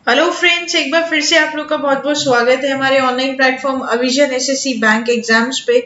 Hello friends, एक बार फिर से आप लोग का बहुत बहुत स्वागत है हमारे ऑनलाइन प्लेटफॉर्म अविजन एसएससी बैंक एग्जाम्स पे।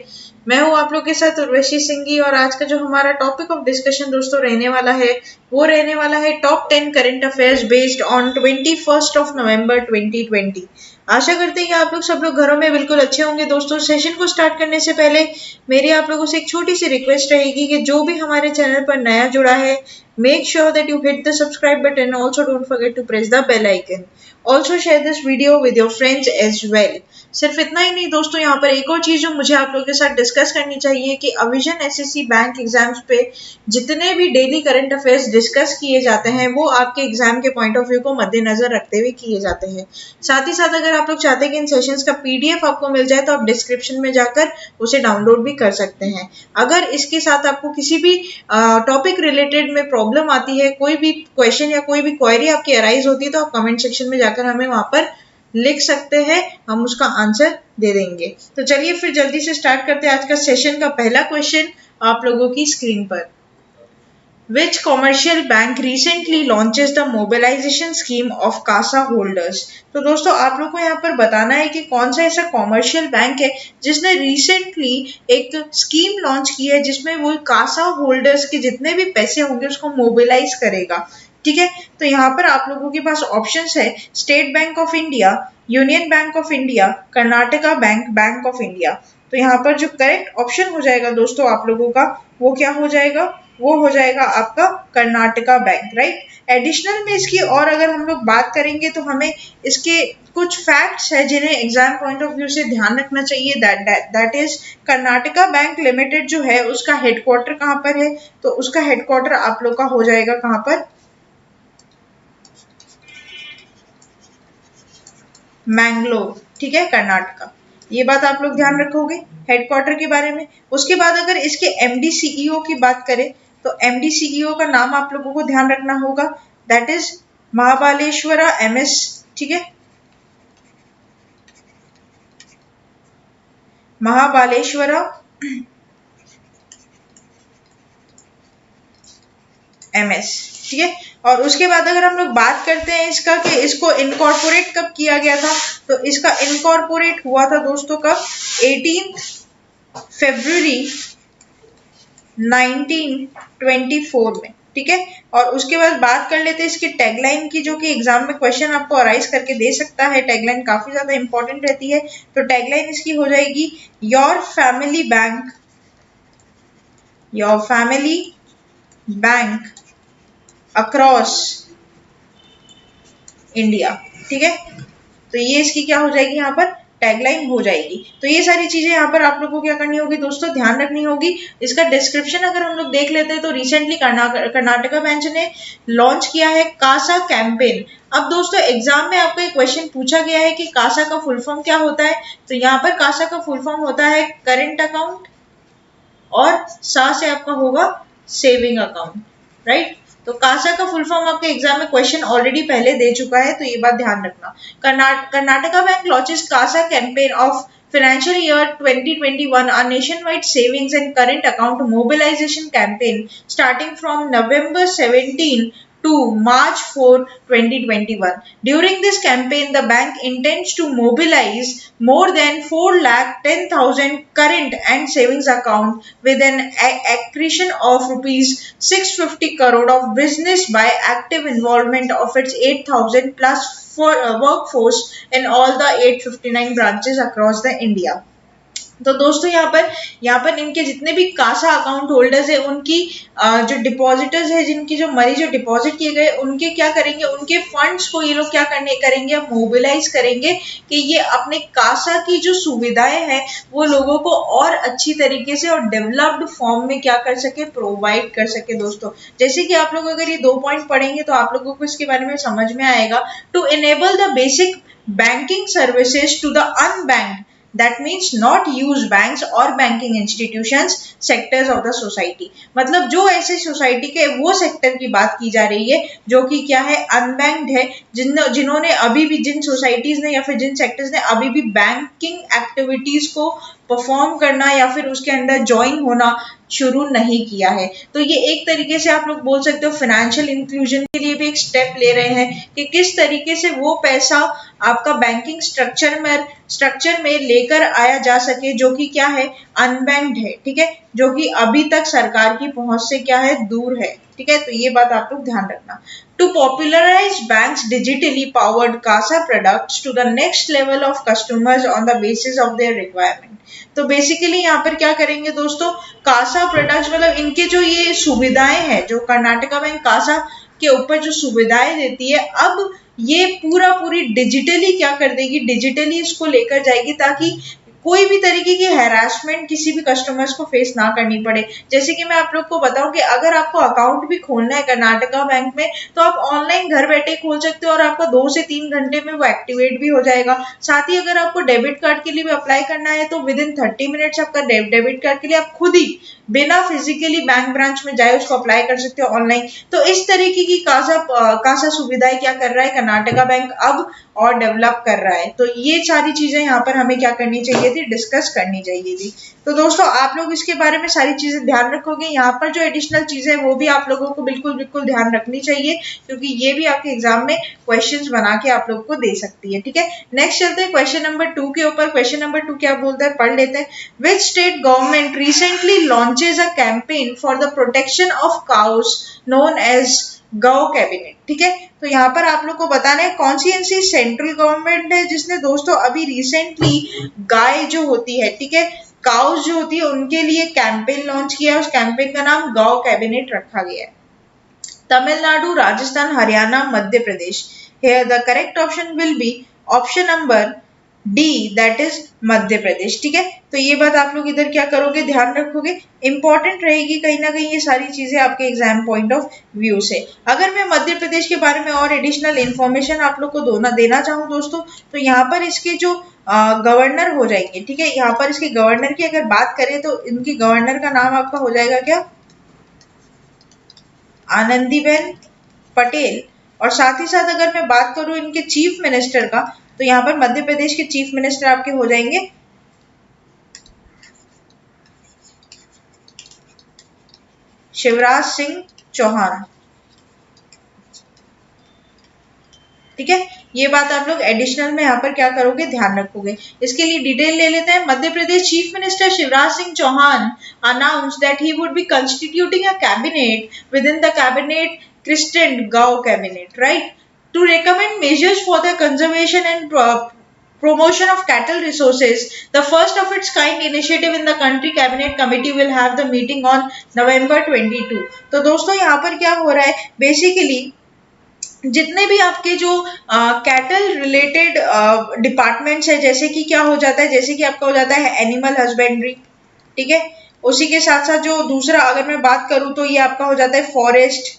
मैं हूं आप लोग के साथ उर्वशी सिंघी और आज का जो हमारा टॉपिक ऑफ डिस्कशन दोस्तों रहने वाला है वो रहने वाला है top 10 current affairs based on 21 नवंबर 2020। आशा करते हैं कि आप लोग सब लोग घरों में बिल्कुल अच्छे होंगे। दोस्तों, सेशन को स्टार्ट करने से पहले मेरी आप लोगों से एक छोटी सी रिक्वेस्ट रहेगी कि जो भी हमारे चैनल पर नया जुड़ा है, make sure that you hit the subscribe button. Also don't forget to press the bell icon. Also share this video with your friends as well. सिर्फ इतना ही नहीं दोस्तों, यहाँ पर एक और चीज जो मुझे आप लोगों के साथ डिस्कस करनी चाहिए कि अविजन एसएससी बैंक एग्जाम्स पे जितने भी डेली करंट अफेयर्स डिस्कस किए जाते हैं वो आपके एग्जाम के पॉइंट ऑफ व्यू को मद्देनजर रखते हुए किए जाते हैं। साथ ही साथ अगर आप लोग चाहते हैं कि इन सेशंस का पीडीएफ आपको मिल जाए तो आप डिस्क्रिप्शन में जाकर उसे डाउनलोड भी कर सकते हैं। अगर इसके साथ आपको किसी भी टॉपिक रिलेटेड में प्रॉब्लम आती है, कोई भी क्वेश्चन या कोई भी क्वेरी आपकी अराइज होती है, तो आप कमेंट सेक्शन में जाकर हमें वहां पर लिख सकते हैं, हम उसका आंसर दे देंगे। तो चलिए फिर जल्दी से स्टार्ट करते हैं आज का सेशन का पहला क्वेश्चन आप लोगों की स्क्रीन पर। Which commercial bank recently launches the mobilization scheme of CASA holders? तो दोस्तों आप लोग को यहाँ पर बताना है कि कौन सा ऐसा कॉमर्शियल बैंक है जिसने रिसेंटली एक स्कीम लॉन्च की है जिसमें वो कासा होल्डर्स के जितने भी पैसे होंगे उसको मोबिलाइज करेगा। ठीक है, तो यहाँ पर आप लोगों के पास ऑप्शंस है state bank of India, union bank of India, Karnataka bank, bank of India. तो यहाँ पर जो करेक्ट ऑप्शन हो जाएगा दोस्तों आप लोगों का वो क्या हो जाएगा, वो हो जाएगा आपका कर्नाटका बैंक, राइट। एडिशनल में इसकी और अगर हम लोग बात करेंगे तो हमें इसके कुछ फैक्ट्स है जिन्हें एग्जाम पॉइंट ऑफ व्यू से ध्यान रखना चाहिए। That is Karnataka bank limited जो है उसका हेडक्वार्टर कहाँ पर है, तो उसका हेडक्वार्टर आप लोग का हो जाएगा कहाँ पर, मैंगलोर। ठीक है, कर्नाटका। ये बात आप लोग ध्यान रखोगे हेडक्वार्टर के बारे में। उसके बाद अगर इसके एमडी सीईओ की बात करें तो एमडी सीईओ का नाम आप लोगों को ध्यान रखना होगा, दैट इज महाबालेश्वरा एमएस। ठीक है, महाबालेश्वरा एमएस। ठीक है, और उसके बाद अगर हम लोग बात करते हैं इसका कि इसको इनकॉर्पोरेट कब किया गया था, तो इसका इनकॉर्पोरेट हुआ था दोस्तों कब, 18 फरवरी 1924 में। ठीक है, और उसके बाद बात कर लेते हैं इसकी टैगलाइन की, जो कि एग्जाम में क्वेश्चन आपको अराइज करके दे सकता है। टैगलाइन काफी ज्यादा इंपॉर्टेंट रहती है, तो टैगलाइन इसकी हो जाएगी your family bank, your family bank across India. ठीक है, तो ये इसकी क्या हो जाएगी, यहाँ पर टैगलाइन हो जाएगी। तो ये सारी चीजें यहाँ पर आप लोगों को क्या करनी होगी दोस्तों, ध्यान रखनी होगी। इसका डिस्क्रिप्शन अगर हम लोग देख लेते हैं तो रिसेंटली कर्नाटका बैंक ने लॉन्च किया है कासा कैंपेन। अब दोस्तों एग्जाम में आपको एक क्वेश्चन पूछा गया है कि कासा का फुल फॉर्म क्या होता है, तो यहाँ पर कासा का फुल फॉर्म होता है करेंट अकाउंट और सा से आपका होगा सेविंग अकाउंट, राइट। तो कासा का फुल फॉर्म आपके एग्जाम में क्वेश्चन ऑलरेडी पहले दे चुका है, तो ये बात ध्यान रखना। Karnataka bank launches CASA campaign of financial year 2021 a nationwide savings and current account mobilization campaign starting from November 17 to March 4, 2021. During this campaign, the bank intends to mobilize more than 4,10,000 current and savings account with an accretion of rupees 650 crore of business by active involvement of its 8,000 plus for workforce in all the 859 branches across the India. तो दोस्तों यहाँ पर इनके जितने भी Kasa account holders है उनकी जो डिपॉजिटर्स है, जिनकी जो मनी जो डिपॉजिट किए गए उनके क्या करेंगे, उनके फंड्स को ये लोग क्या करेंगे, मोबिलाइज करेंगे कि ये अपने कासा की जो सुविधाएं हैं वो लोगों को और अच्छी तरीके से और डेवलप्ड फॉर्म में क्या कर सके, प्रोवाइड कर सके। दोस्तों जैसे कि आप लोग अगर ये 2 पॉइंट पढ़ेंगे तो आप लोगों को इसके बारे में समझ में आएगा। To enable the basic banking services to the unbanked, that means not used banks or banking institutions, sectors of the society. मतलब जो ऐसे सोसाइटी के वो सेक्टर की बात की जा रही है जो कि क्या है, अनबैंक्ड है, जिन्होंने अभी भी, जिन सोसाइटीज ने या फिर जिन सेक्टर्स ने अभी भी बैंकिंग एक्टिविटीज को परफॉर्म करना या फिर उसके अंदर ज्वाइन होना शुरू नहीं किया है। तो ये एक तरीके से आप लोग बोल सकते हो फाइनेंशियल इंक्लूजन के लिए भी एक स्टेप ले रहे हैं कि किस तरीके से वो पैसा आपका बैंकिंग स्ट्रक्चर में लेकर आया जा सके जो कि क्या है, अनबैंक्ड है, ठीक है, जो कि अभी तक सरकार की पहुंच से क्या है, दूर है, ठीक है। तो ये बात आप लोग ध्यान रखना। To popularize banks digitally powered CASA products to the next level of customers on the basis of their requirement। तो बेसिकली यहाँ पर क्या करेंगे दोस्तों, कासा प्रोडक्ट्स, मतलब इनके जो ये सुविधाएं हैं, जो कर्नाटका बैंक कासा के ऊपर जो सुविधाएं देती है, अब ये पूरी डिजिटली क्या कर देगी, डिजिटली इसको लेकर जाएगी ताकि कोई भी तरीके की हैरासमेंट किसी भी कस्टमर्स को फेस ना करनी पड़े। जैसे कि मैं आप लोग को बताऊं कि अगर आपको अकाउंट भी खोलना है कर्नाटका बैंक में तो आप ऑनलाइन घर बैठे खोल सकते हो और आपका 2 से 3 घंटे में वो एक्टिवेट भी हो जाएगा। साथ ही अगर आपको डेबिट कार्ड के लिए भी अप्लाई करना है तो विद इन 30 मिनट्स आपका डेबिट कार्ड के लिए आप खुद ही बिना फिजिकली बैंक ब्रांच में जाए उसको अप्लाई कर सकते हो ऑनलाइन। तो इस तरीके की कासा सुविधाएं क्या कर रहा है कर्नाटका बैंक अब और डेवलप कर रहा है। तो ये सारी चीजें यहाँ पर हमें क्या करनी चाहिए थी, डिस्कस करनी चाहिए थी। तो दोस्तों आप लोग इसके बारे में सारी चीजें ध्यान रखोगे। यहाँ पर जो एडिशनल चीजें हैं वो भी आप लोगों को बिल्कुल ध्यान रखनी चाहिए क्योंकि ये भी आपके एग्जाम में क्वेश्चंस बना के आप लोग को दे सकती है, ठीक है। नेक्स्ट चलते हैं क्वेश्चन नंबर 2 के ऊपर। क्वेश्चन नंबर 2 क्या बोलता है, पढ़ लेते हैं। Which state government recently launches a campaign for the protection of cows known as gau cabinet, ठीक है। तो यहाँ पर आप लोग को बताना है कौन सी ऐसी सेंट्रल गवर्नमेंट है जिसने दोस्तों अभी रिसेंटली गाय जो होती है, ठीक है, काउस जो होती है उनके लिए कैंपेन लॉन्च किया है। उस कैंपेन का नाम गौ कैबिनेट रखा गया है। Tamil Nadu, Rajasthan, Haryana, Madhya Pradesh. Here the correct option will be option number D, that is Madhya Pradesh, ठीक है। तो ये बात आप लोग इधर क्या करोगे, ध्यान रखोगे, इंपॉर्टेंट रहेगी कहीं ना कहीं ये सारी चीजें आपके एग्जाम पॉइंट ऑफ व्यू से। अगर मैं मध्य प्रदेश के बारे में और एडिशनल इंफॉर्मेशन आप लोग को देना चाहूँ दोस्तों, तो यहाँ पर इसके जो गवर्नर हो जाएंगे, ठीक है, यहाँ पर इसके गवर्नर की अगर बात करें तो इनकी गवर्नर का नाम आपका हो जाएगा क्या, आनंदीबेन पटेल। और साथ ही साथ अगर मैं बात करूं इनके चीफ मिनिस्टर का, तो यहाँ पर मध्य प्रदेश के चीफ मिनिस्टर आपके हो जाएंगे शिवराज सिंह चौहान, ठीक है। ये बात आप लोग एडिशनल में यहाँ पर क्या करोगे, ध्यान रखोगे। इसके लिए डिटेल ले लेते हैं। Madhya Pradesh chief minister Shivraj Singh Chouhan announced that he would be constituting a cabinet within the cabinet christened Gau cabinet, right, to recommend measures for the conservation and promotion of cattle resources. The first of its kind initiative in the country cabinet committee will have the meeting on November 22। तो दोस्तों यहाँ पर क्या हो रहा है, basically जितने भी आपके जो कैटल रिलेटेड डिपार्टमेंट्स है, जैसे कि क्या हो जाता है, जैसे कि आपका हो जाता है एनिमल हस्बेंड्री, ठीक है, उसी के साथ साथ जो दूसरा अगर मैं बात करूं तो ये आपका हो जाता है forest,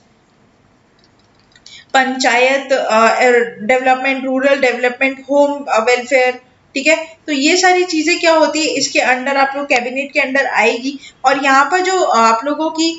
panchayat development, rural development, home welfare, ठीक है। तो ये सारी चीजें क्या होती है, इसके अंडर आप लोग कैबिनेट के अंडर आएगी। और यहाँ पर जो आप लोगों की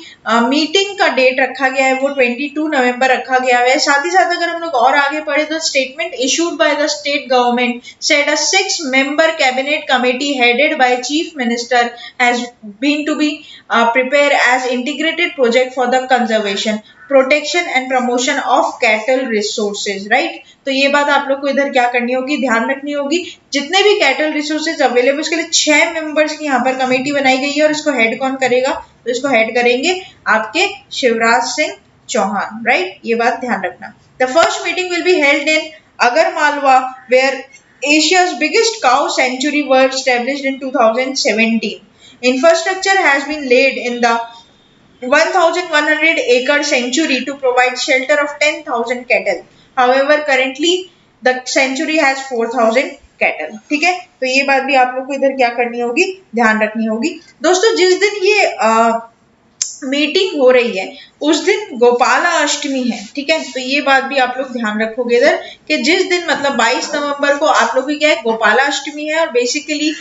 मीटिंग का डेट रखा गया है वो 22 नवंबर रखा गया है। साथ ही साथ अगर हम लोग और आगे पढ़े तो statement issued by the state government said a 6-member cabinet committee headed by chief minister has been to be prepare as integrated project for the conservation, protection and promotion of cattle resources, right. तो ये बात आप लोग को इधर क्या करनी होगी, ध्यान रखनी होगी। जितने भी कैटल रिसोर्सेज अवेलेबल उसके लिए 6 मेंबर्स की यहाँ पर कमेटी बनाई गई है और इसको हेड कौन करेगा, तो इसको हेड करेंगे आपके शिवराज सिंह चौहान, राइट। ये बात ध्यान रखना। The first meeting will be held in Agar Malwa where Asia's biggest cow sanctuary were established in 2017. Infrastructure has been laid in the 1,100-acre sanctuary to provide shelter of 10,000 cattle. However, currently the sanctuary has 4,000 cattle, ठीक है। तो ये बात भी आप लोग को इधर क्या करनी होगी, ध्यान रखनी होगी। दोस्तों जिस दिन ये मीटिंग हो रही है उस दिन गोपाला अष्टमी है, ठीक है। तो ये बात भी आप लोग ध्यान रखोगे इधर कि जिस दिन मतलब 22 नवंबर को आप लोगों की क्या है, गोपाला अष्टमी है। और बेसिकली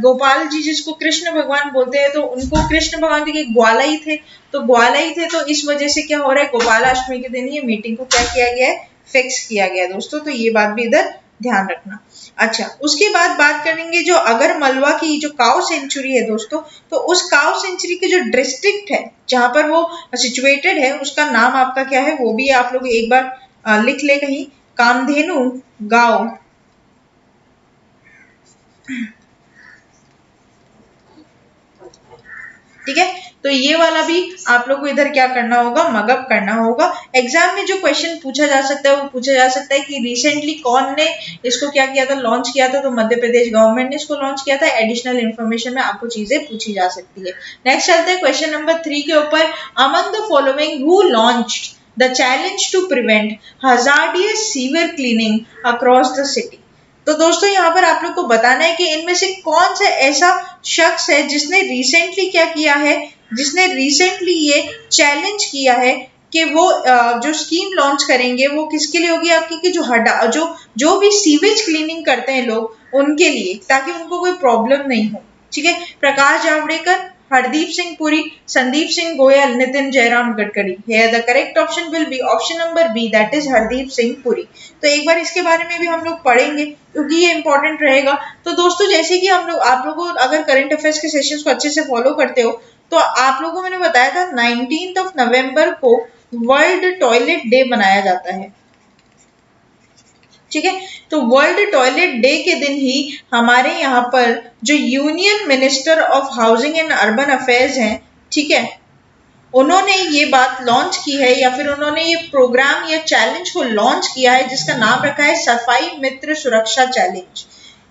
गोपाल जी जिसको कृष्ण भगवान बोलते हैं, तो उनको कृष्ण भगवान के ग्वाला ही थे, तो ग्वाला ही थे, तो इस वजह से क्या हो रहा है, गोपाला अष्टमी के दिन ये मीटिंग को क्या किया गया है, फिक्स किया गया है दोस्तों। तो ये बात भी इधर ध्यान रखना। अच्छा, उसके बाद बात करेंगे जो अगर मालवा की जो काउ सेंचुरी है दोस्तों, तो उस काउ सेंचुरी के जो डिस्ट्रिक्ट है जहां पर वो सिचुएटेड है, उसका नाम आपका क्या है, वो भी आप लोग एक बार लिख ले कहीं, कामधेनु गांव, ठीक है। तो ये वाला भी आप लोग को इधर क्या करना होगा, मगअप करना होगा। एग्जाम में जो क्वेश्चन पूछा जा सकता है वो पूछा जा सकता है कि रिसेंटली कौन ने इसको क्या किया था, लॉन्च किया था, तो मध्य प्रदेश गवर्नमेंट ने इसको लॉन्च किया था। एडिशनल इन्फॉर्मेशन में आपको चीजें पूछी जा सकती है। नेक्स्ट चलते हैं क्वेश्चन नंबर 3 के ऊपर। Among the following who launched the challenge to prevent hazardous sewer cleaning across the city. तो दोस्तों यहाँ पर आप लोग को बताना है कि इनमें से कौन सा ऐसा शख्स है जिसने रिसेंटली क्या किया है, जिसने रिसेंटली ये चैलेंज किया है कि वो जो स्कीम लॉन्च करेंगे वो किसके लिए होगी आपकी, कि जो भी सीवेज क्लीनिंग करते हैं लोग उनके लिए, ताकि उनको कोई प्रॉब्लम नहीं हो, ठीक है। Prakash Javadekar, Hardeep Singh Puri, Sandeep Singh Goyal, Nitin Jairam Gadkari. Here the correct option will be option number B, that is Hardeep Singh Puri. तो एक बार इसके बारे में भी हम लोग पढ़ेंगे क्योंकि ये इंपॉर्टेंट रहेगा। तो दोस्तों जैसे कि आप लोगों अगर करंट अफेयर्स के सेशंस को अच्छे से फॉलो करते हो, तो आप लोगों को मैंने बताया था 19 नवंबर को वर्ल्ड टॉयलेट डे मनाया जाता है, ठीक है। तो वर्ल्ड टॉयलेट डे के दिन ही हमारे यहाँ पर जो union minister of housing and urban affairs हैं, ठीक है, उन्होंने ये बात लॉन्च की है, या फिर उन्होंने ये प्रोग्राम या चैलेंज को लॉन्च किया है जिसका नाम रखा है सफाई मित्र सुरक्षा चैलेंज।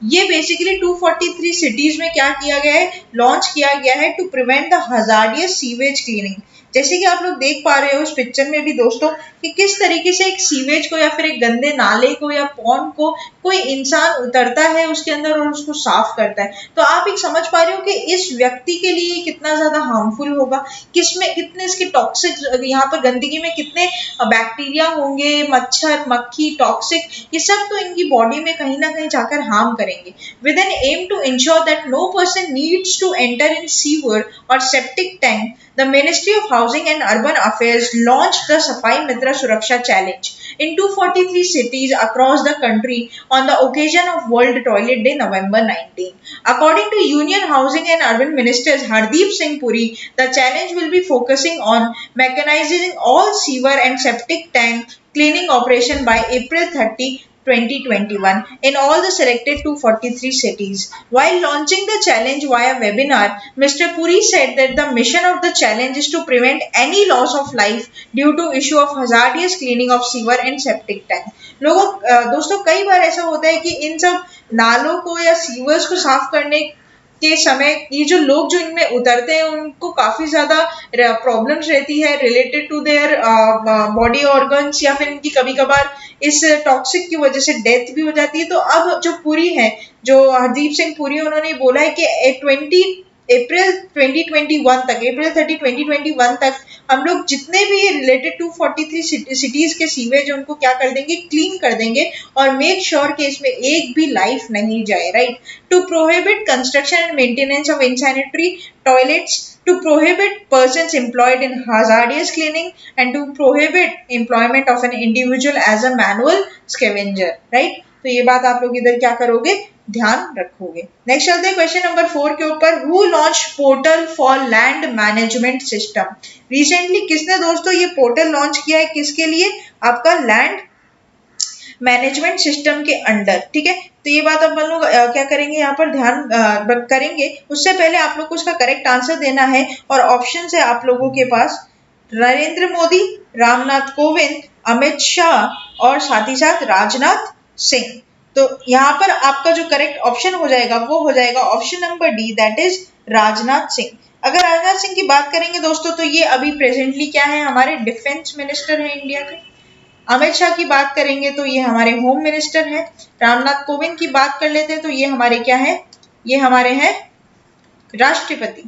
ये बेसिकली 243 सिटीज में क्या किया गया है, लॉन्च किया गया है to prevent the hazardous sewage cleaning. जैसे कि आप लोग देख पा रहे हो इस पिक्चर में भी दोस्तों कि किस तरीके से एक सीवेज को या फिर एक गंदे नाले को या पॉन्ड को कोई इंसान उतरता है उसके अंदर और उसको साफ करता है। तो आप एक समझ पा रहे हो कि इस व्यक्ति के लिए कितना ज्यादा हार्मफुल होगा, किसमें कितने इसके टॉक्सिक, यहाँ पर गंदगी में कितने बैक्टीरिया होंगे, मच्छर मक्खी टॉक्सिक, ये सब तो इनकी बॉडी में कहीं ना कहीं जाकर हार्म करेंगे। With an aim to ensure that no person needs to enter in sewer और septic tank, the Ministry of Housing and Urban Affairs launched the Safai Mitra Suraksha Challenge in 243 cities across the country on the occasion of World Toilet Day, November 19. According to Union Housing and Urban Minister Hardeep Singh Puri, the challenge will be focusing on mechanizing all sewer and septic tank cleaning operation by April 30, 2021 in all the selected 243 cities. While launching the challenge via webinar, Mr. Puri said that the mission of the challenge is to prevent any loss of life due to issue of hazardous cleaning of sewer and septic tank. दोस्तों कई बार ऐसा होता है कि इन सब नालों को या सीवर्स को साफ करने के समय ये जो लोग जो इनमें उतरते हैं उनको काफी ज्यादा प्रॉब्लम्स रहती है related to their body organs, या फिर इनकी कभी कभार इस टॉक्सिक की वजह से डेथ भी हो जाती है। तो अब जो पुरी है, जो हरदीप सिंह पुरी, उन्होंने बोला है कि अप्रैल 30, 2021 तक हम लोग जितने भी रिलेटेड 243 सिटीज के सीवेज उनको क्या कर देंगे, क्लीन कर देंगे और मेक श्योर कि इसमें एक भी लाइफ नहीं जाए, right. To prohibit construction and maintenance of insanitary toilets, to prohibit persons employed in hazardous cleaning, and to prohibit employment of an individual as a manual scavenger, right। तो ये बात आप लोग इधर क्या करोगे, ध्यान रखोगे। नेक्स्ट चलते हैं क्वेश्चन नंबर 4 के ऊपर। Who launch portal for land management system. Recently किसने दोस्तों ये पोर्टल लॉन्च किया है, किसके लिए, आपका लैंड मैनेजमेंट सिस्टम के अंडर, ठीक है। तो ये बात अपन लोग क्या करेंगे, यहाँ पर ध्यान करेंगे। उससे पहले आप लोग को उसका करेक्ट आंसर देना है और ऑप्शन है आप लोगों के पास नरेंद्र मोदी, रामनाथ कोविंद, अमित शाह और साथ ही साथ राजनाथ सिंह। तो यहाँ पर आपका जो करेक्ट ऑप्शन हो जाएगा वो हो जाएगा option number D, that is Rajnath Singh. अगर राजनाथ सिंह की बात करेंगे दोस्तों तो ये अभी प्रेजेंटली क्या है, हमारे डिफेंस मिनिस्टर हैं इंडिया के। अमित शाह की बात करेंगे तो ये हमारे होम मिनिस्टर हैं। रामनाथ कोविंद की बात कर लेते हैं तो ये हमारे क्या है, ये हमारे हैं राष्ट्रपति।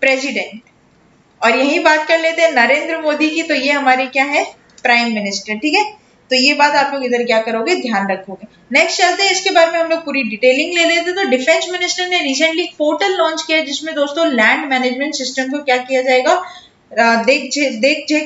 प्रेसिडेंट। और यही बात कर लेते हैं नरेंद्र मोदी की, तो ये हमारे क्या है, प्राइम मिनिस्टर। ठीक है, तो ये बात आप लोग इधर क्या करोगे, ध्यान रखोगे। नेक्स्ट चलते हैं, इसके बारे में हम लोग पूरी डिटेलिंग ले लेते हैं। तो डिफेंस मिनिस्टर ने रिसेंटली पोर्टल लॉन्च किया जिसमें दोस्तों लैंड मैनेजमेंट सिस्टम को क्या किया जाएगा, देख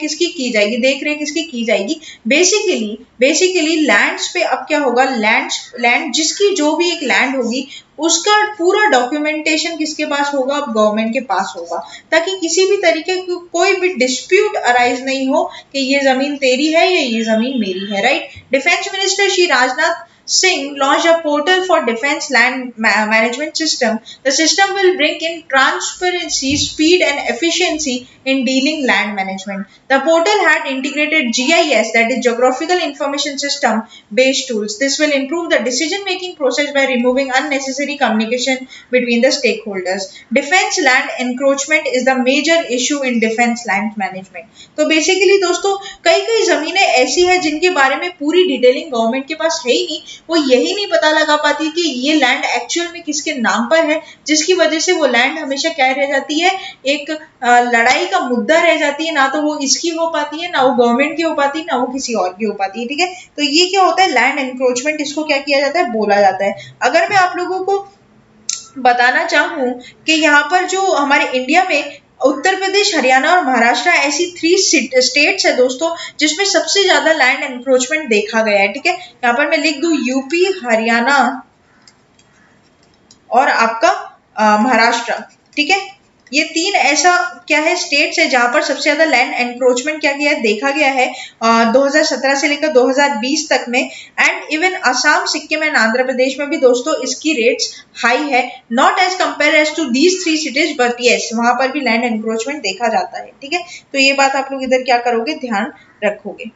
किसकी की जाएगी, देख रेख किसकी की जाएगी। बेसिकली लैंड्स पे अब क्या होगा, लैंड जिसकी जो भी एक लैंड होगी उसका पूरा डॉक्यूमेंटेशन किसके पास होगा, अब गवर्नमेंट के पास होगा, ताकि किसी भी तरीके की कोई भी डिस्प्यूट अराइज नहीं हो कि ये जमीन तेरी है या ये जमीन मेरी है, right. Defence minister Shri Rajnath Singh launched a portal for defense land management system. The system will bring in transparency, speed and efficiency in dealing land management. The portal had integrated GIS, that is Geographical Information System based tools. This will improve the decision making process by removing unnecessary communication between the stakeholders. Defense land encroachment is the major issue in defense land management. तो basically दोस्तों कई जमीनें ऐसी है जिनके बारे में पूरी डिटेलिंग गवर्नमेंट के पास है ही नहीं, वो यही नहीं पता लगा पाती कि ये लैंड एक्चुअल में किसके नाम पर है, जिसकी वजह से वो लैंड हमेशा क्या रह जाती है, एक लड़ाई का मुद्दा रह जाती है। ना तो वो इसकी हो पाती है, ना वो गवर्नमेंट की हो पाती है, ना वो किसी और की हो पाती है। ठीक है, तो ये क्या होता है, लैंड एनक्रोचमेंट, इसको क्या किया जाता है, बोला जाता है। अगर मैं आप लोगों को बताना चाहूँ कि यहाँ पर जो हमारे इंडिया में उत्तर प्रदेश, हरियाणा और महाराष्ट्र ऐसी 3 स्टेट्स है दोस्तों जिसमें सबसे ज्यादा लैंड एनक्रोचमेंट देखा गया है। ठीक है, यहाँ पर मैं लिख दूं यूपी, हरियाणा और आपका महाराष्ट्र। ठीक है, ये 3 ऐसा क्या है, स्टेट्स है जहां पर सबसे ज्यादा लैंड एनक्रोचमेंट क्या किया है, देखा गया है 2017 से लेकर 2020 तक में। And even Assam, Sikkim and Andhra Pradesh में भी दोस्तों इसकी रेट्स हाई है, not as compare as to these 3 cities, but yes वहां पर भी लैंड एनक्रोचमेंट देखा जाता है। ठीक है, तो ये बात आप लोग इधर क्या करोगे, ध्यान रखोगे।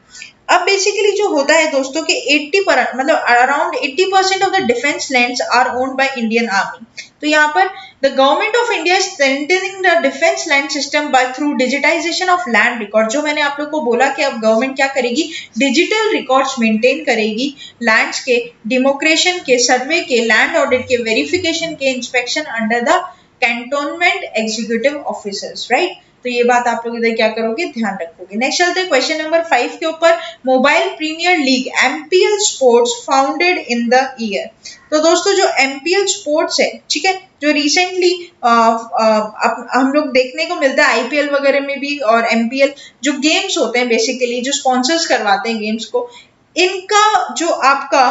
अब बेसिकली जो होता है दोस्तों कि 80% around 80% of the defence lands are owned by Indian army. तो यहाँ पर the government of India is strengthening the defence land system by through digitization of land record. जो मैंने आप लोग को बोला कि अब गवर्नमेंट क्या करेगी, डिजिटल रिकॉर्ड्स मेंटेन करेगी, लैंड्स के डेमोक्रेशन के, सर्वे के, लैंड ऑडिट के, वेरिफिकेशन के, inspection under the cantonment executive officers, right. तो ये बात आप लोग इधर क्या करोगे, ध्यान रखोगे। नेक्स्ट चलते हैं क्वेश्चन नंबर 5 के ऊपर, mobile premier league MPL sports founded in the year. तो दोस्तों जो एमपीएल स्पोर्ट्स है, ठीक है, जो रिसेंटली हम लोग देखने को मिलता है आईपीएल वगैरह में भी, और एमपीएल जो गेम्स होते हैं बेसिकली जो स्पॉन्सर्स करवाते हैं गेम्स को, इनका जो आपका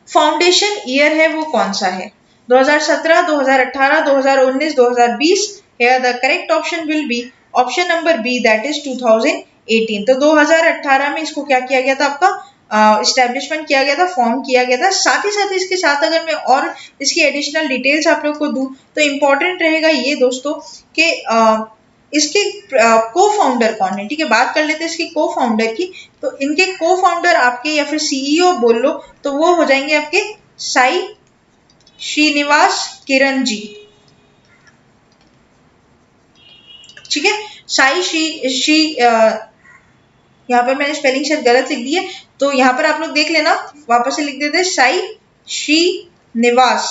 फाउंडेशन ईयर है वो कौन सा है, 2017, 2018, 2019, 2020। Here the correct option will be option number B, that is 2018। तो 2018 में इसको क्या किया गया था, आपका इस्टेब्लिशमेंट किया गया था, फॉर्म किया गया था। साथ ही साथ इसके साथ अगर मैं और इसकी एडिशनल डिटेल्स आप लोग को दूं तो इम्पोर्टेंट रहेगा ये दोस्तों कि इसके को फाउंडर कौन है। ठीक है, बात कर लेते हैं इसकी को फाउंडर की। तो इनके को फाउंडर आपके या फिर सीईओ बोल लो तो वो हो जाएंगे आपके साई श्रीनिवास किरण जी। ठीक है, साई श्री यहाँ पर मैंने स्पेलिंग शायद गलत लिख दी है, तो यहाँ पर आप लोग देख लेना, वापस से लिख देते हैं साई श्रीनिवास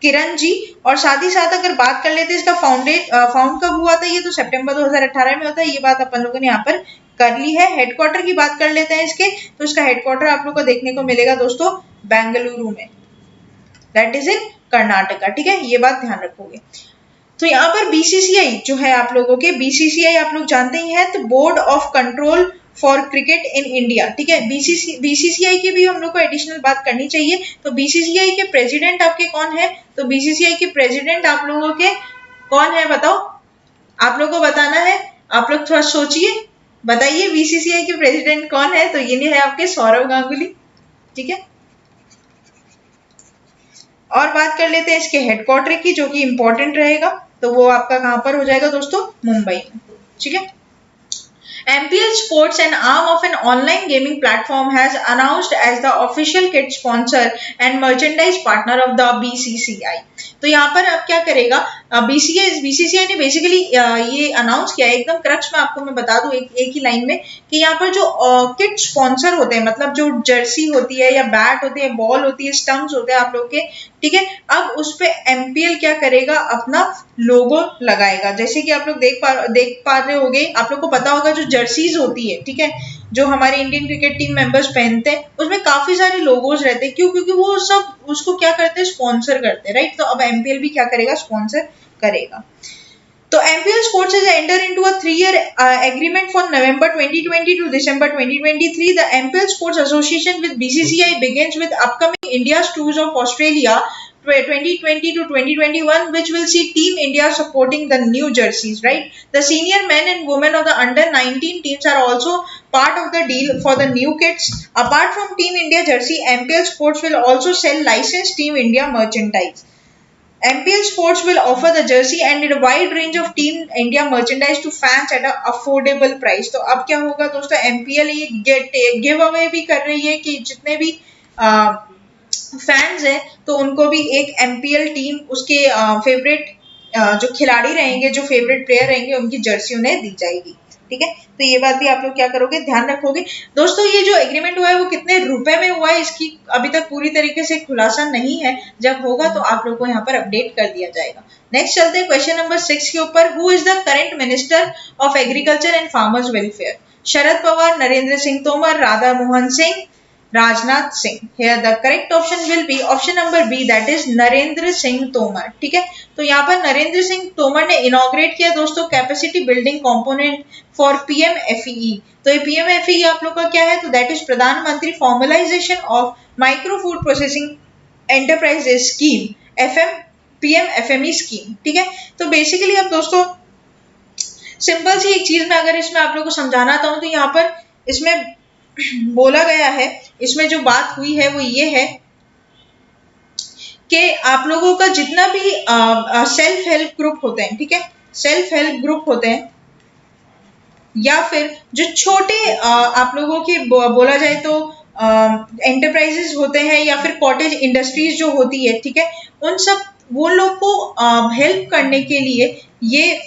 किरण जी। और साथ ही साथ अगर बात कर लेते हैं इसका फाउंड कब हुआ था, ये तो सितंबर 2018 में होता है। ये बात अपन लोगों ने यहाँ पर कर ली है। हेडक्वार्टर की बात कर लेते हैं इसके, तो इसका हेडक्वार्टर आप लोग को देखने को मिलेगा दोस्तों बेंगलुरु में, दैट इज इन कर्नाटका। ठीक है, ये बात ध्यान रखोगे। तो यहाँ पर बीसीसीआई जो है आप लोगों के, बीसीसीआई आप लोग जानते ही हैं, तो board of control for cricket in India. ठीक है, बीसीसीआई की भी हम लोग को एडिशनल बात करनी चाहिए। तो बीसीसीआई के प्रेसिडेंट आपके कौन है, तो बीसीसीआई के प्रेसिडेंट आप लोगों के कौन है, बताओ, आप लोग को बताना है, आप लोग थोड़ा सोचिए, बताइए बीसीसीआई के प्रेसिडेंट कौन है। तो ये नहीं है आपके सौरव गांगुली। ठीक है, और बात कर लेते हैं इसके हेडक्वार्टर की, जो कि इंपॉर्टेंट रहेगा, तो वो आपका कहां पर हो जाएगा दोस्तों, मुंबई में। ठीक है, MPL Sports, an arm of an online gaming platform, has announced as the official kit sponsor and merchandise partner of the BCCI। तो यहाँ पर अब क्या करेगा, बीसीसीआई ने बेसिकली ये अनाउंस किया है, एकदम क्रक्स में आपको मैं बता दूं एक ही लाइन में, कि यहाँ पर जो किट स्पॉन्सर होते हैं, मतलब जो जर्सी होती है या बैट होती है, बॉल होती है, स्टम्प्स होते हैं आप लोग के, ठीक है, अब उस पे एमपीएल क्या करेगा, अपना लोगो लगाएगा। जैसे कि आप लोग देख पा रहे होंगे, आप लोग को पता होगा जो जर्सीज होती है, ठीक है, जो हमारे इंडियन क्रिकेट टीम मेंबर्स पहनते हैं, उसमें काफी सारे लोगोज रहते हैं। क्यों? क्योंकि वो सब उसको क्या करते हैं, स्पॉन्सर करते हैं, राइट। तो अब एमपीएल भी क्या करेगा, स्पॉन्सर करेगा। तो MPL Sports has entered into a 3-year agreement for November 2020 to December 2023. The MPL Sports Association with BCCI begins with upcoming India's tours of Australia 2020 to 2021, which will see Team India supporting the new jerseys, right? The senior men and women of the under-19 teams are also part of the deal for the new kits. Apart from Team India jersey, MPL Sports will also sell licensed Team India merchandise. MPL Sports will offer the jersey and a wide range of Team India merchandise to fans at an affordable price. तो अब क्या होगा दोस्तों, MPL ये give away भी कर रही है कि जितने भी फैंस हैं तो उनको भी एक MPL टीम, उसके फेवरेट जो खिलाड़ी रहेंगे, जो फेवरेट प्लेयर रहेंगे, उनकी जर्सी उन्हें दी जाएगी, ठीक है। तो ये बात भी आप लोग क्या करोगे, ध्यान रखोगे। दोस्तों ये जो एग्रीमेंट हुआ है वो कितने रुपए में हुआ है, इसकी अभी तक पूरी तरीके से खुलासा नहीं है, जब होगा तो आप लोग को यहाँ पर अपडेट कर दिया जाएगा। नेक्स्ट चलते हैं क्वेश्चन नंबर 6 के ऊपर। Who is the current minister of agriculture and farmers welfare? Sharad Pawar, Narendra Singh Tomar, Radha Mohan Singh, Rajnath Singh. Here the correct option will be option number B, that is Narendra Singh Tomar, ठीक है। तो यहाँ पर नरेंद्र सिंह तोमर ने इनॉग्रेट किया दोस्तों कैपेसिटी बिल्डिंग कंपोनेंट फॉर पीएमएफई। तो ये पीएमएफई आप लोग का क्या है, तो दैट इज प्रधानमंत्री formalisation of micro food processing enterprises scheme, PMFME scheme, ठीक है। तो बेसिकली अब दोस्तों सिंपल सी एक चीज में अगर इसमें आप लोग को समझाना चाहूँ तो यहाँ पर इसमें बोला गया है, इसमें जो बात हुई है वो ये है कि आप लोगों का जितना भी सेल्फ हेल्प ग्रुप होते हैं, ठीक है, सेल्फ हेल्प ग्रुप होते हैं या फिर जो छोटे आप लोगों के बोला जाए तो एंटरप्राइजेस होते हैं या फिर कॉटेज इंडस्ट्रीज जो होती है, ठीक है, उन सब वो लोग को हेल्प करने के लिए ये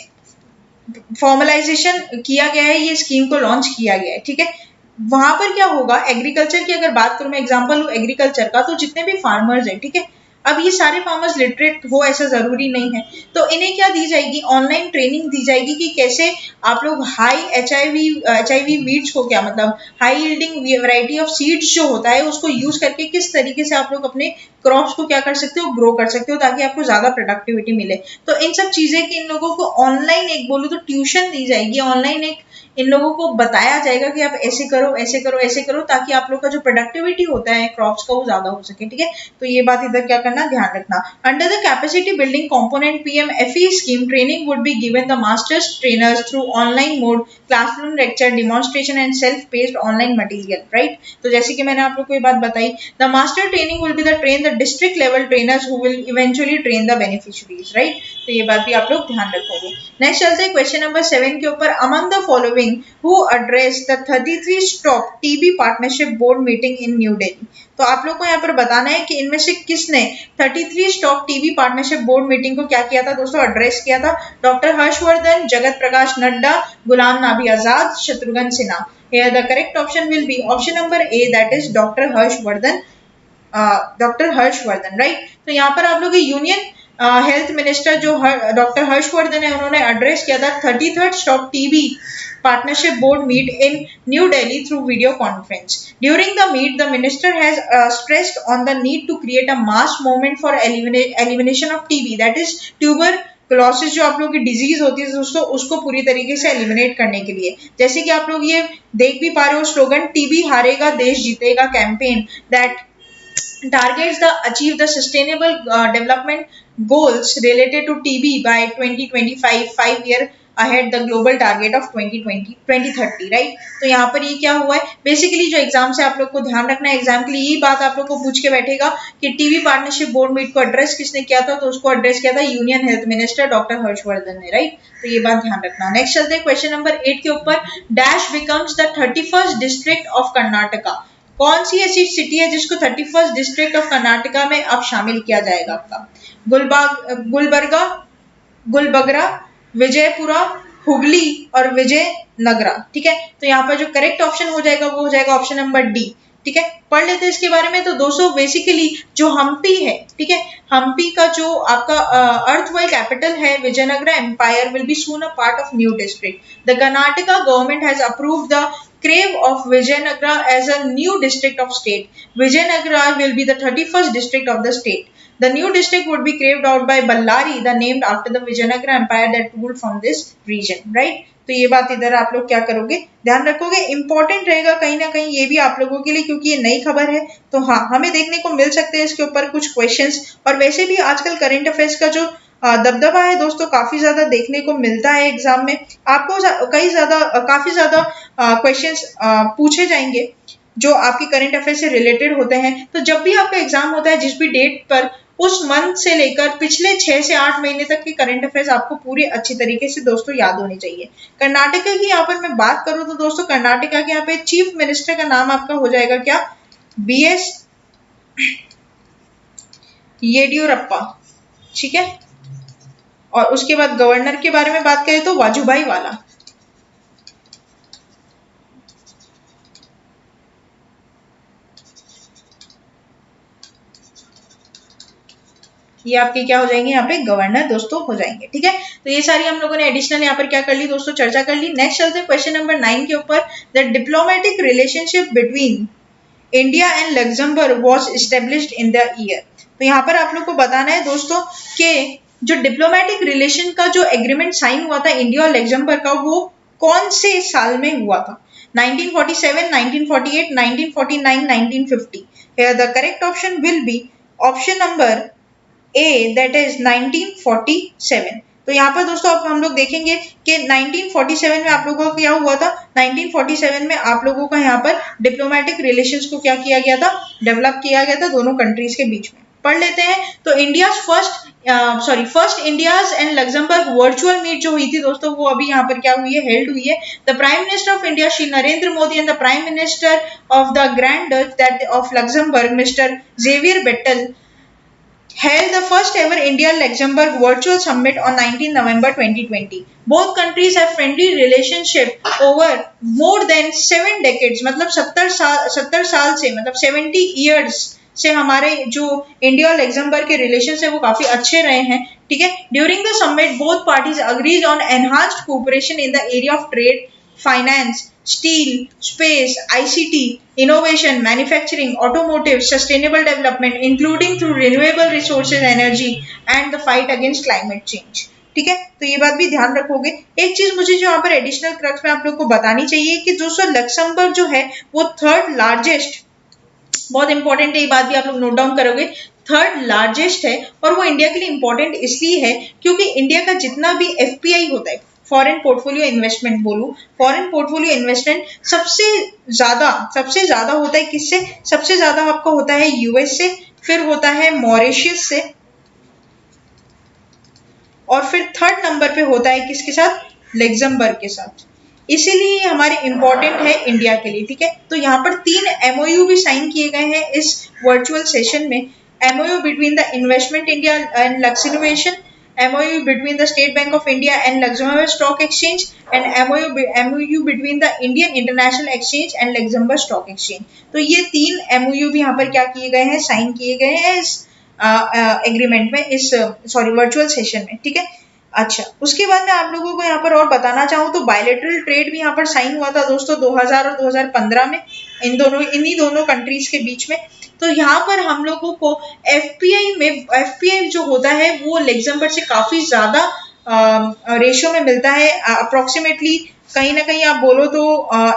फॉर्मलाइजेशन किया गया है, ये स्कीम को लॉन्च किया गया है, ठीक है। वहां पर क्या होगा, एग्रीकल्चर की अगर बात करूं, मैं एग्जांपल लूं एग्रीकल्चर का, तो जितने भी फार्मर्स हैं, ठीक है, अब ये सारे फार्मर्स लिटरेट हो ऐसा जरूरी नहीं है, तो इन्हें क्या दी जाएगी, ऑनलाइन ट्रेनिंग दी जाएगी कि कैसे आप लोग हाई एचआईवी वीड्स को, क्या मतलब high yielding variety of seeds जो होता है उसको यूज करके किस तरीके से आप लोग अपने क्रॉप्स को क्या कर सकते हो, ग्रो कर सकते हो, ताकि आपको ज्यादा प्रोडक्टिविटी मिले। तो इन सब चीजें कि इन लोगों को ऑनलाइन एक बोलूं तो ट्यूशन दी जाएगी, ऑनलाइन एक इन लोगों को बताया जाएगा कि आप ऐसे करो ऐसे करो ऐसे करो, ताकि आप लोग का जो प्रोडक्टिविटी होता है क्रॉप्स का वो ज्यादा हो सके, ठीक है। तो ये बात इधर क्या करना, ध्यान रखना। Under the capacity building component PMFME scheme, training would be given the masters trainers through online mode, classroom lecture, demonstration and self paced online material, right. तो जैसे कि मैंने आप लोग को ये बात बताई, the master training will be the train the district level trainers who will eventually train the beneficiaries, right. तो ये बात भी आप लोग ध्यान रखोगे। नेक्स्ट चलते हैं क्वेश्चन नंबर 7 के ऊपर। Among the following who addressed the 33 stop TB partnership board meeting in New Delhi। तो आप लोग को यहाँ पर बताना है कि इनमें से किसने 33 stop TB partnership board meeting को क्या किया था दोस्तों, एड्रेस किया था। Doctor Harshvardhan, Jagat Prakash Nadda, Ghulam Nabi Azad, Shatrughan Sinha. Here the correct option will be option number A, that is doctor Harshvardhan, right. तो यहाँ पर आप लोग यूनियन हेल्थ मिनिस्टर जो डॉक्टर हर्षवर्धन है, उन्होंने एड्रेस किया था 33rd stop TB partnership board meet in New Delhi through video conference. During the meet, the minister has stressed on the need to create a mass movement for elimination of TB, that is tuberculosis, जो आप लोगों की disease होती है दोस्तों, उसको पूरी तरीके से एलिमिनेट करने के लिए। जैसे कि आप लोग ये देख भी पा रहे हो स्लोगन, टीबी हारेगा देश जीतेगा campaign, that targets the achieve the sustainable development goals related to TB by 2025, 5 year ahead the global target of 2030, right. तो यहाँ पर ये क्या हुआ है, बेसिकली जो एग्जाम से आप लोग को ध्यान रखना है, एग्जाम के लिए यही बात आप लोग को पूछ के बैठेगा कि टीबी पार्टनरशिप बोर्ड मीट को एड्रेस किसने किया था, तो उसको एड्रेस किया था union health minister doctor Harshvardhan ने, राइट। तो ये बात ध्यान रखना। नेक्स्ट चलते हैं क्वेश्चन नंबर 8 के ऊपर। Dash becomes the 31st district of Karnataka. कौन सी ऐसी सिटी है जिसको 31st डिस्ट्रिक्ट ऑफ कर्नाटका में अब शामिल किया जाएगा आपका, गुलबर्गा, गुलबर्गा, विजयपुरा, हुगली और विजयनगरा। ठीक है, तो यहाँ पर जो करेक्ट ऑप्शन हो जाएगा वो हो जाएगा ऑप्शन नंबर डी। ठीक है, पढ़ लेते हैं इसके बारे में। तो दोस्तों बेसिकली जो हम्पी है, ठीक है, हम्पी का जो आपका अर्थवाइल कैपिटल है Vijayanagara empire will be soon a part of new district. The Karnataka government has approved the crave of Vijayanagara as a new district of state. Vijayanagara will be the 31st district of the state. The new district would be carved out by Ballari, the named after the Vijayanagara Empire that ruled from this region. Right? तो ये बात इधर आप लोग क्या करोगे, ध्यान रखोगे, इंपॉर्टेंट रहेगा कहीं ना कहीं ये भी आप लोगों के लिए, क्योंकि ये नई खबर है। तो हाँ, हमें देखने को मिल सकते हैं इसके ऊपर कुछ क्वेश्चंस। और वैसे भी आजकल करंट अफेयर्स का जो दबदबा है दोस्तों, काफी ज्यादा देखने को मिलता है एग्जाम में। आपको काफी ज्यादा क्वेश्चंस पूछे जाएंगे जो आपकी करंट अफेयर से रिलेटेड होते हैं। तो जब भी आपका एग्जाम होता है जिस भी डेट पर, उस मंथ से लेकर पिछले 6 से 8 महीने तक के करंट अफेयर्स आपको पूरी अच्छी तरीके से दोस्तों याद होनी चाहिए। कर्नाटका की यहाँ पर मैं बात करूं तो दोस्तों, कर्नाटका के यहाँ पे चीफ मिनिस्टर का नाम आपका हो जाएगा क्या, BS येडियुरप्पा। ठीक है, और उसके बाद गवर्नर के बारे में बात करें तो वाजुभाई वाला। ये आपके क्या हो जाएंगे, यहाँ पे गवर्नर दोस्तों हो जाएंगे। ठीक है, तो ये सारी हम लोगों ने एडिशनल यहाँ पर क्या कर ली दोस्तों, चर्चा कर ली। नेक्स्ट चलते हैं क्वेश्चन नंबर 9 के ऊपर। The diplomatic relationship between India and Luxembourg was established in the year. तो यहाँ पर आप लोग को बताना है दोस्तों कि जो डिप्लोमेटिक रिलेशन का जो एग्रीमेंट साइन हुआ था इंडिया और लग्जमबर्ग का, वो कौन से साल में हुआ था, 1947, 1948, 1949, 1950। Here the correct option will be option number A, that is 1947। तो यहाँ पर दोस्तों अब हम लोग देखेंगे कि 1947 में आप लोगों का क्या हुआ था। 1947 में आप लोगों का यहाँ पर डिप्लोमेटिक रिलेशंस को क्या किया गया था, डेवलप किया गया था दोनों कंट्रीज के बीच में। पढ़ लेते हैं। तो first India's and Luxembourg virtual meet जो हुई थी दोस्तों, वो अभी यहाँ पर क्या हुई है, हेल्ड हुई है। The prime minister of India Shri Narendra Modi and the prime minister of the grand Dutch that of Luxembourg mister Xavier Bettel held the first ever India-Luxembourg virtual summit on 19 November 2020. Both countries have friendly relationship over more than 7 decades, मतलब 70 साल से, मतलब 70 years से हमारे जो India और Luxembourg के relation है वो काफी अच्छे रहे हैं। ठीक है, during the summit both parties agreed on enhanced cooperation in the area of trade, finance, steel, space, ICT, innovation, manufacturing, automotive, sustainable development, including through renewable resources, energy, and the fight against climate change. ठीक है, तो ये बात भी ध्यान रखोगे। एक चीज मुझे जो यहाँ पर एडिशनल क्रक्स में आप लोग को बतानी चाहिए कि दोस्तों लक्समबर्ग जो है वो थर्ड लार्जेस्ट, बहुत इंपॉर्टेंट है ये बात भी आप लोग नोट डाउन करोगे, थर्ड लार्जेस्ट है। और वो इंडिया के लिए इंपॉर्टेंट इसलिए है क्योंकि इंडिया का जितना भी FPI होता है, फॉरेन पोर्टफोलियो इन्वेस्टमेंट बोलूं, फॉरेन पोर्टफोलियो इन्वेस्टमेंट सबसे ज्यादा होता है किससे, सबसे ज्यादा आपका होता है US से, फिर होता है मॉरिशस से, और फिर थर्ड नंबर पे होता है किसके साथ, लग्जमबर्ग के साथ। इसीलिए हमारे इंपॉर्टेंट है इंडिया के लिए। ठीक है, तो यहाँ पर 3 MOU भी साइन किए गए हैं इस वर्चुअल सेशन में। MOU between the investment India and lux innovation, MOU between the State Bank of India and Luxembourg Stock Exchange, and MOU between the Indian International Exchange and Luxembourg Stock Exchange। तो ये 3 MOU भी यहाँ पर क्या किए गए हैं, sign किए गए हैं इस एग्रीमेंट में, इस वर्चुअल सेशन में। ठीक है, अच्छा, उसके बाद मैं आप लोगों को यहाँ पर और बताना चाहूँ तो बायलैटरल ट्रेड भी यहाँ पर साइन हुआ था दोस्तों 2000 और 2015 में, इन्हीं दोनों कंट्रीज के बीच में। तो यहाँ पर हम लोगों को FPI जो होता है वो लग्जमबर्ग से काफी ज्यादा रेशियो में मिलता है, अप्रोक्सीमेटली कहीं ना कहीं आप बोलो तो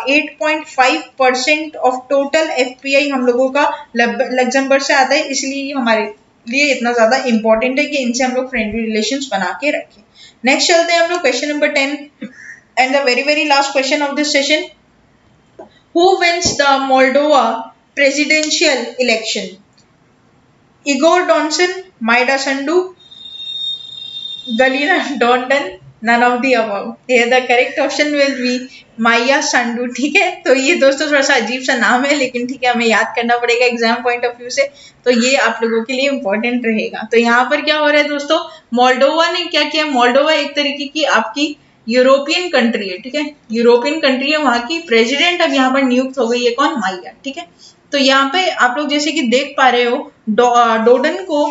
8.5% ऑफ टोटल FPI हम लोगों का लग्जमबर्ग से आता है। इसलिए हमारे लिए इतना ज्यादा इंपॉर्टेंट है कि इनसे हम लोग फ्रेंडली रिलेशंस बना के रखें। नेक्स्ट चलते हैं हम लोग question number 10 and the very last question of this session. Who wins the Moldova presidential election? Igor Donson, Maida Sandu, Galina Dondon, none of the above. The correct option will be Maia Sandu. ठीक है, तो ये दोस्तों थोड़ा सा अजीब सा नाम है, लेकिन ठीक है, हमें याद करना पड़ेगा एग्जाम पॉइंट ऑफ व्यू से, तो ये आप लोगों के लिए इंपॉर्टेंट रहेगा। तो यहाँ पर क्या हो रहा है दोस्तों, मोल्डोवा ने क्या किया, मोल्डोवा एक तरीके की आपकी यूरोपियन कंट्री है। ठीक है, यूरोपियन कंट्री है, वहां की प्रेसिडेंट अब यहाँ पर नियुक्त हो गई है, कौन, माया। ठीक है, तो यहाँ पे आप लोग जैसे कि देख पा रहे हो, डोडन को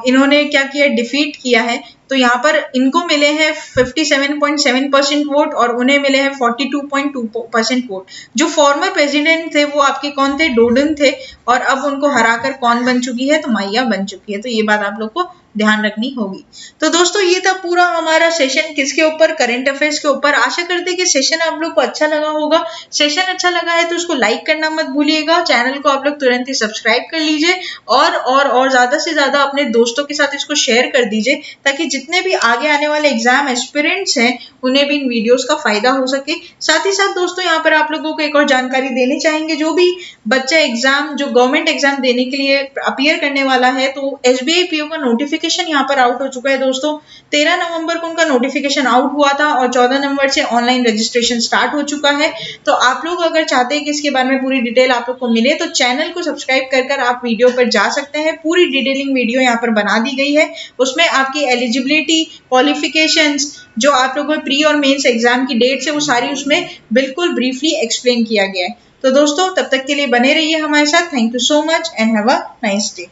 इन्होंने क्या किया, डिफीट किया है। तो यहाँ पर इनको मिले हैं 57.7% वोट और उन्हें मिले हैं 42.2% वोट। जो फॉर्मर प्रेसिडेंट थे वो आपके कौन थे, डोडन थे, और अब उनको हराकर कौन बन चुकी है, तो माया बन चुकी है। तो ये बात आप लोग को ध्यान रखनी होगी। तो दोस्तों ये था पूरा हमारा सेशन, किसके ऊपर, करंट अफेयर्स के ऊपर। आशा करते हैं कि सेशन आप लोग को अच्छा लगा होगा। सेशन अच्छा लगा है तो उसको लाइक करना मत भूलिएगा, चैनल को आप लोग तुरंत ही सब्सक्राइब कर लीजिए और ज्यादा से ज्यादा अपने दोस्तों के साथ इसको शेयर कर दीजिए, ताकि जितने भी आगे आने वाले एग्जाम एस्पिरेंट्स हैं उन्हें भी इन वीडियोस का फायदा हो सके। साथ ही साथ दोस्तों यहाँ पर आप लोगों को एक और जानकारी देनी चाहेंगे, जो भी बच्चा एग्जाम, जो गवर्नमेंट एग्जाम देने के लिए अपीयर करने वाला है, तो एसबीआई पीओ का नोटिफिकेशन यहाँ पर आउट हो चुका है दोस्तों। 13 नवंबर को उनका नोटिफिकेशन आउट हुआ था और 14 नवंबर से ऑनलाइन रजिस्ट्रेशन स्टार्ट हो चुका है। तो आप लोग अगर चाहते हैं कि इसके बारे में पूरी डिटेल आप लोग को मिले, तो चैनल को सब्सक्राइब कर आप वीडियो पर जा सकते हैं। पूरी डिटेलिंग वीडियो यहाँ पर बना दी गई है, उसमें आपकी एलिजिबिलिटी, क्वालिफिकेशंस, जो आप लोगों को प्री और मेंस एग्जाम की डेट्स है, वो सारी उसमें बिल्कुल ब्रीफली एक्सप्लेन किया गया है। तो दोस्तों तब तक के लिए बने रहिए हमारे साथ। Thank you so much and have a nice day.